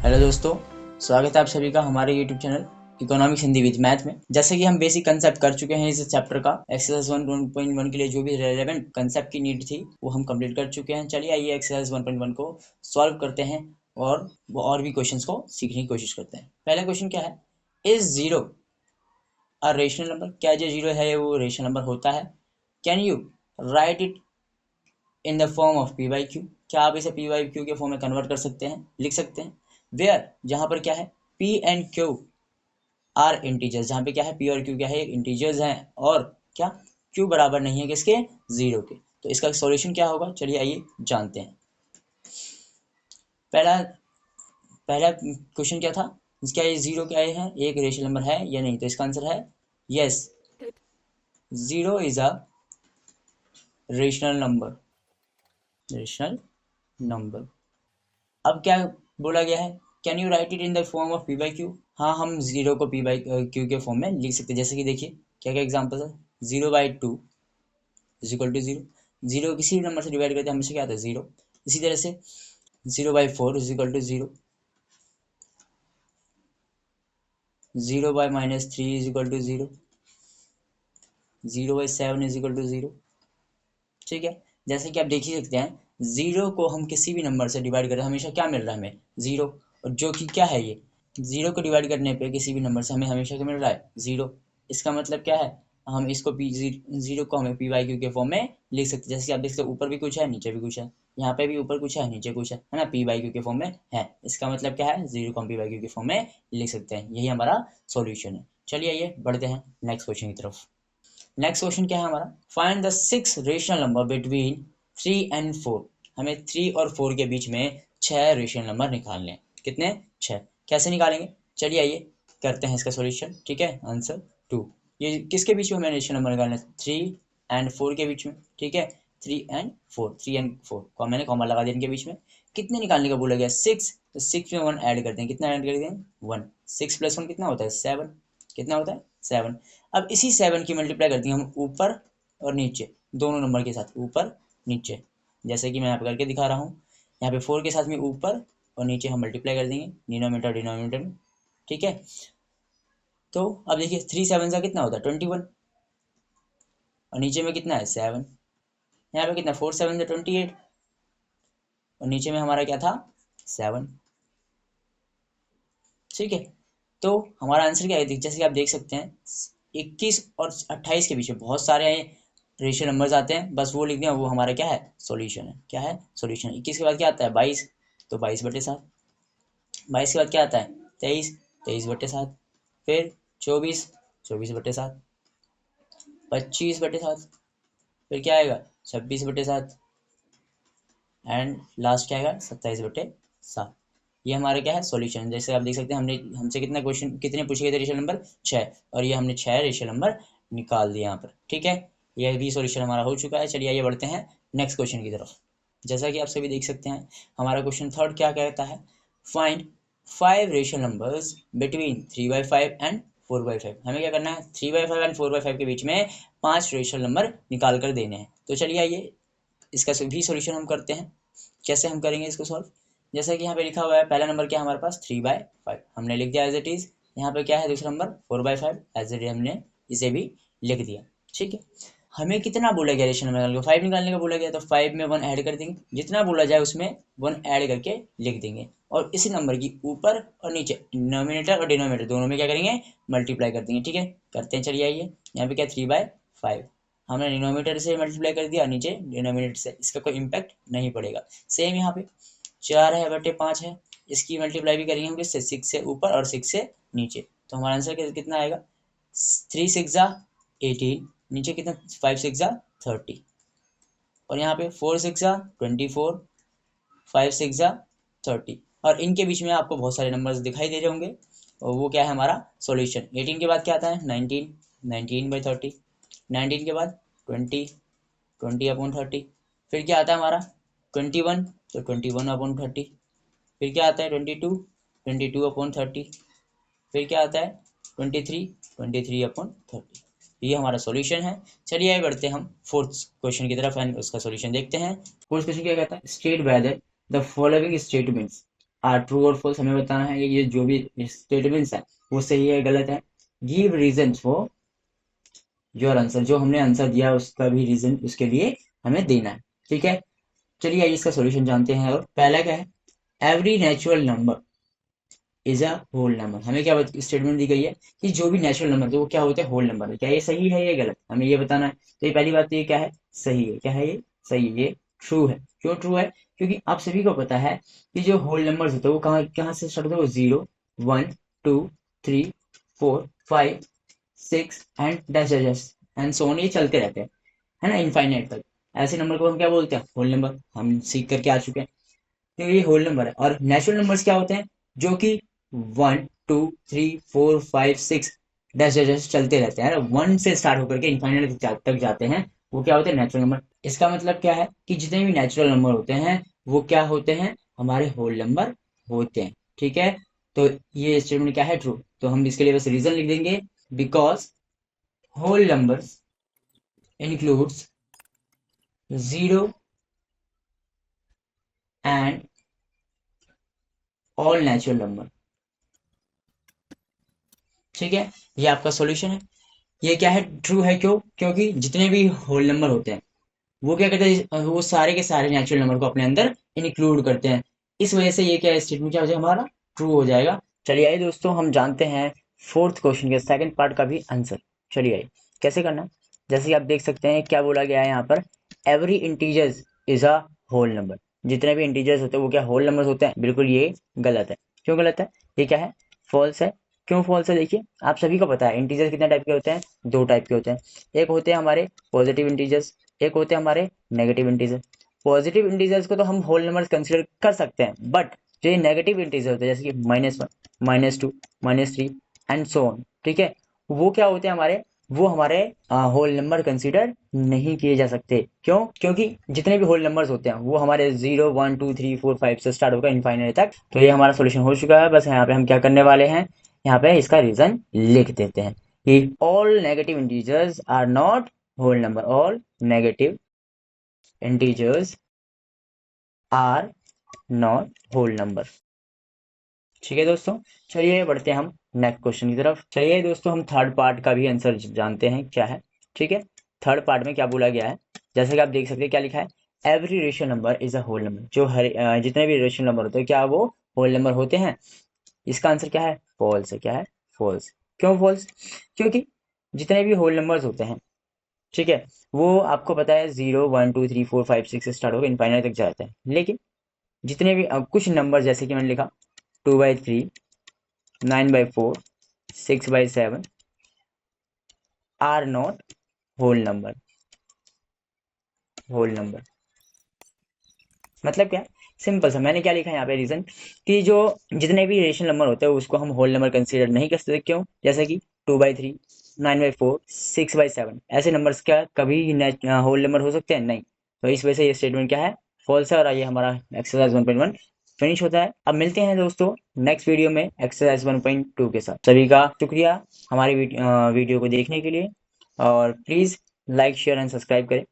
Hello दोस्तों, स्वागत है आप सभी का हमारे YouTube channel economics Hindi with math में। जैसे कि हम बेसिक कंसेप्ट कर चुके हैं इस चैप्टर का, एक्सरसाइज 1.1 के लिए जो भी रेलेवेंट कंसेप्ट की नीड थी वो हम कंप्लीट कर चुके हैं। चलिए आइए एक्सरसाइज 1.1 को सॉल्व करते हैं और भी क्वेश्चंस को सीखने की कोशिश करते हैं। पहला क्वेश्चन क्या है, is zero a rational number? क्या जो जीरो है वो रेशनल नंबर होता है? Can you right it in the form of P by Q? क्या आप इसे पी बाई क्यू के फॉर्म में कन्वर्ट कर सकते हैं, लिख सकते हैं? वेयर, जहां पर क्या है, P and Q R integers, जहां पे क्या है, पी और क्यू क्या है, इंटीजर्स हैं, और क्या, क्यू बराबर नहीं है किसके, जीरो के। तो इसका सॉल्यूशन क्या होगा, चलिए आइए जानते हैं। पहला पहला क्वेश्चन क्या था, क्या ये जीरो क्या है, एक रेशनल नंबर है या नहीं? तो इसका आंसर है yes, zero is a rational number, rational number. अब क्या बोला गया है, can you right it in the form of P by Q? हाँ, हम जीरो को पी बाई क्यू के फॉर्म में लिख सकते हैं। जैसे कि देखिए क्या क्या एग्जाम्पल है, 0/2 is equal to zero, zero किसी भी नंबर से डिवाइड करते हैं हमेशा क्या आता है, जीरो। इसी तरह से 0/4 is equal to zero, 0/-3 is equal to zero, 0/7 is equal to zero. ठीक है, जैसे कि आप देख ही सकते हैं, जीरो को हम किसी भी नंबर से डिवाइड करें हमेशा क्या मिल रहा है, हमें जीरो। और जो कि क्या है, ये जीरो को डिवाइड करने पे किसी भी नंबर से हमें हमेशा क्या मिल रहा है, जीरो। इसका मतलब क्या है, हम इसको जीरो को हमें पी वाई क्यू के फॉर्म में लिख सकते हैं। जैसे कि आप देख सकते हैं, ऊपर भी कुछ है नीचे भी कुछ है, यहाँ पे भी ऊपर कुछ है नीचे कुछ है ना, पी वाई क्यू के फॉर्म में है। इसका मतलब क्या है, जीरो को हम पी वाई क्यू के फॉर्म में लिख सकते हैं। यही हमारा सॉल्यूशन है। चलिए आइए बढ़ते हैं नेक्स्ट क्वेश्चन की तरफ। नेक्स्ट क्वेश्चन क्या है हमारा, find the 6 rational number between 3 and 4। हमें 3 और 4 के बीच में 6 रेशनल नंबर निकालने हैं। कितने, 6। कैसे निकालेंगे, चलिए आइए करते हैं इसका सॉल्यूशन। ठीक है, आंसर 2। ये किसके बीच में हमें रेशनल नंबर निकालना है, 3 एंड 4 के बीच में। ठीक है, 3 एंड 4, 3 एंड 4 को मैंने कॉमा लगा दिया इनके बीच में। कितने निकालने का बोला गया, 6। तो 6 में 1 ऐड करते हैं, कितना ऐड कर दें, 1। 6 + 1 कितना होता है, 7। कितना होता है, 7। अब इसी 7 की मल्टीप्लाई कर देंगे हम ऊपर और नीचे दोनों नंबर के साथ, ऊपर नीचे। जैसे कि मैं यहाँ पे करके दिखा रहा हूँ, यहाँ पे 4 के साथ में ऊपर और नीचे हम मल्टीप्लाई कर देंगे, डिनोमिनेटर डिनोमिनेटर में। ठीक है, तो अब देखिए 3 7 का कितना होता है, 21, और नीचे में कितना है, 7। यहाँ पे कितना, 4 7 28, और नीचे में हमारा क्या था, 7। ठीक है, तो हमारा आंसर क्या है, जैसे कि आप देख सकते हैं, 21 और 28 के बीच में बहुत सारे रेशियो नंबर्स आते हैं, बस वो लिख दें, वो हमारा क्या है, सॉल्यूशन है। क्या है, सॉल्यूशन। 21 के बाद क्या आता है, 22, तो 22/7। 22 के बाद क्या आता है, 23, 23/7। फिर 24, 24/7। 25/7। फिर क्या आएगा, 26/7। एंड लास्ट क्या आएगा, 27/7। ये हमारा क्या है, सॉल्यूशन। जैसे आप देख सकते हैं, हमने हमसे कितना क्वेश्चन, कितने पूछे गए थे, रेशियो नंबर 6, और ये हमने 6 रेशियो नंबर निकाल दिए यहाँ पर। ठीक है, यह भी सॉल्यूशन हमारा हो चुका है। चलिए आइए बढ़ते हैं नेक्स्ट क्वेश्चन की तरफ। जैसा कि आप सभी देख सकते हैं, हमारा क्वेश्चन थर्ड क्या कहता है, find 5 ratio numbers between 3/5 and 4/5। हमें क्या करना है, 3/5 एंड 4/5 के बीच में 5 रेशियो नंबर निकाल कर देने हैं। तो चलिए आइए इसका भी सॉल्यूशन हम करते हैं। कैसे हम करेंगे इसको सॉल्व, जैसा कि यहाँ पे लिखा हुआ है, पहला नंबर क्या है हमारे पास, 3/5 हमने लिख दिया एज इट इज। यहाँ पे क्या है, दूसरा नंबर 4/5 एज इट इज, हमने इसे भी लिख दिया। ठीक है, हमें कितना बोला गया रेशनल नंबर निकालने को, 5 निकालने का बोला गया, तो 5 में 1 ऐड कर देंगे, जितना बोला जाए उसमें 1 ऐड करके लिख देंगे, और इसी नंबर की ऊपर और नीचे डिनोमिनेटर और डिनोमिनेटर दोनों में क्या करेंगे, मल्टीप्लाई कर देंगे। ठीक है, करते हैं, चलिए आइए। यहाँ पे क्या, 3/5 हमने डिनोमिनेटर से मल्टीप्लाई कर दिया, नीचे डिनोमिनेटर से, इसका कोई इम्पैक्ट नहीं पड़ेगा। सेम यहाँ पे 4/5 है, इसकी मल्टीप्लाई भी करेंगे हम किससे, 6 से ऊपर और 6 से नीचे। तो हमारा आंसर कितना आएगा, 3 6 18, नीचे कितना, 5 6 30, और यहाँ पे 4 6 24, 5 6 30, और इनके बीच में आपको बहुत सारे नंबर्स दिखाई दे रहे होंगे, और वो क्या है हमारा सॉल्यूशन। 18 के बाद क्या आता है, 19, 19/30। 19 के बाद 20, 20/30। फिर क्या आता है हमारा 21, तो 21/30। फिर क्या आता है 22, 22/30। फिर क्या आता है 23, 23/30। ये हमारा सॉल्यूशन है। चलिए आगे बढ़ते हैं हम फोर्थ क्वेश्चन की तरफ एंड उसका सॉल्यूशन देखते हैं। फोर्थ क्वेश्चन क्या कहता है, state whether the following statements true और फॉल्स हमें बताना है कि ये जो भी स्टेटमेंट्स है वो सही है गलत है। Give reason for your answer, जो हमने आंसर दिया उसका भी रीजन उसके लिए हमें देना है। ठीक है, चलिए आइए इसका सॉल्यूशन जानते हैं। और पहला क्या है, every natural number is a whole number. हमें क्या स्टेटमेंट दी गई है कि जो भी नेचुरल नंबर है वो क्या होते हैं, होल नंबर है। क्या ये सही है या गलत, हमें ये बताना है। तो ये पहली बात तो ये क्या है, सही है। क्या है ये, सही है, ये ट्रू है। क्यों ट्रू है, क्योंकि आप सभी को पता है कि जो होल नंबर्स होते हैं वो कहाँ कहाँ से स्टार्ट होते हैं, वो 0 1 2 3 4 5 6 and dash dash and so on, ये चलते रहते हैं, है ना, इनफाइनाइट तक। ऐसे नंबर को हम क्या बोलते हैं, होल नंबर। हम सीख करके आ चुके हैं। तो ये होल नंबर है। और नेचुरल नंबर्स क्या होते हैं, जो कि 1 2 3 4 5 6 डैश डैश डैश चलते रहते हैं, वन से स्टार्ट होकर के इनफाइनाइट तक जाते हैं, वो क्या होते हैं, नेचुरल नंबर। इसका मतलब क्या है कि जितने भी नेचुरल नंबर होते हैं वो क्या होते हैं, हमारे होल नंबर होते हैं। ठीक है, तो ये स्टेटमेंट क्या है, ट्रू। तो हम इसके लिए बस रीजन लिख देंगे, because whole numbers includes 0 and all natural number. ठीक है, ये आपका सॉल्यूशन है। ये क्या है, ट्रू है। क्यों, क्योंकि जितने भी होल नंबर होते हैं वो क्या करते हैं, वो सारे के सारे नेचुरल नंबर को अपने अंदर इंक्लूड करते हैं। इस वजह से ये क्या स्टेटमेंट क्या हो जाएगा, हमारा ट्रू हो जाएगा। चलिए आइए दोस्तों हम जानते हैं फोर्थ क्वेश्चन के सेकंड पार्ट का भी आंसर। चलिए आइए कैसे करना है। जैसे कि आप देख सकते हैं क्या बोला गया है यहाँ पर, every integers is a whole number. जितने भी इंटीजर्स होते हैं वो क्या होल नंबर होते हैं, बिल्कुल ये गलत है। क्यों गलत है, ये क्या है, फॉल्स है। क्यों फॉल्स है, देखिए आप सभी को पता है इंटीजर्स कितने टाइप के होते हैं, दो टाइप के होते हैं। एक होते हैं हमारे पॉजिटिव इंटीजर्स, एक होते हैं हमारे नेगेटिव इंटीजर। पॉजिटिव इंटीजर्स को तो हम होल नंबर्स कंसिडर कर सकते हैं, बट जो ये नेगेटिव इंटीजर होते हैं जैसे कि -1 -2 -3 एंड सो ऑन, ठीक है, वो क्या होते हैं हमारे, वो हमारे होल नंबर कंसिडर नहीं किए जा सकते। क्यों, क्योंकि जितने भी होल नंबर्स होते हैं वो हमारे 0 1 2 3 4 5 से स्टार्ट होकर इनफाइनाइट तक। तो ये हमारा सोल्यूशन हो चुका है। बस यहाँ पे हम क्या करने वाले हैं, यहाँ पे इसका रीजन लिख देते हैं कि all negative integers are not whole number, all negative integers are not whole number. ठीक है दोस्तों, चलिए बढ़ते हैं हम नेक्स्ट क्वेश्चन की तरफ। चलिए दोस्तों हम थर्ड पार्ट का भी आंसर जानते हैं क्या है। ठीक है, थर्ड पार्ट में क्या बोला गया है, जैसे कि आप देख सकते हैं क्या लिखा है, every rational number is a whole number. जो हर जितने भी रेशनल नंबर होते हैं क्या वो होल नंबर होते हैं। इसका आंसर क्या है, फॉल्स है। क्या है, फॉल्स। क्यों फॉल्स, क्योंकि जितने भी होल नंबर्स होते हैं, ठीक है, वो आपको पता है 0 1 2 3 4 5 6 से स्टार्ट होकर इनफाइनाइट तक जाते हैं। लेकिन जितने भी कुछ नंबर जैसे कि मैंने लिखा 2/3 9/4 6/7 are not whole number. Whole number मतलब क्या, सिंपल सा मैंने क्या लिखा है यहाँ पे रीजन, कि जो जितने भी रेशनल नंबर होते हैं उसको हम होल नंबर कंसीडर नहीं कर सकते। क्यों, जैसे कि 2/3 9/4 6/7 ऐसे नंबर्स क्या कभी होल नंबर हो सकते हैं, नहीं। तो इस वजह से ये स्टेटमेंट क्या है, फॉल्स है। और ये हमारा एक्सरसाइज 1.1 फिनिश होता है। अब मिलते हैं दोस्तों नेक्स्ट वीडियो में एक्सरसाइज 1.2 के साथ। सभी का शुक्रिया हमारी वीडियो को देखने के लिए, और please like share and subscribe करें।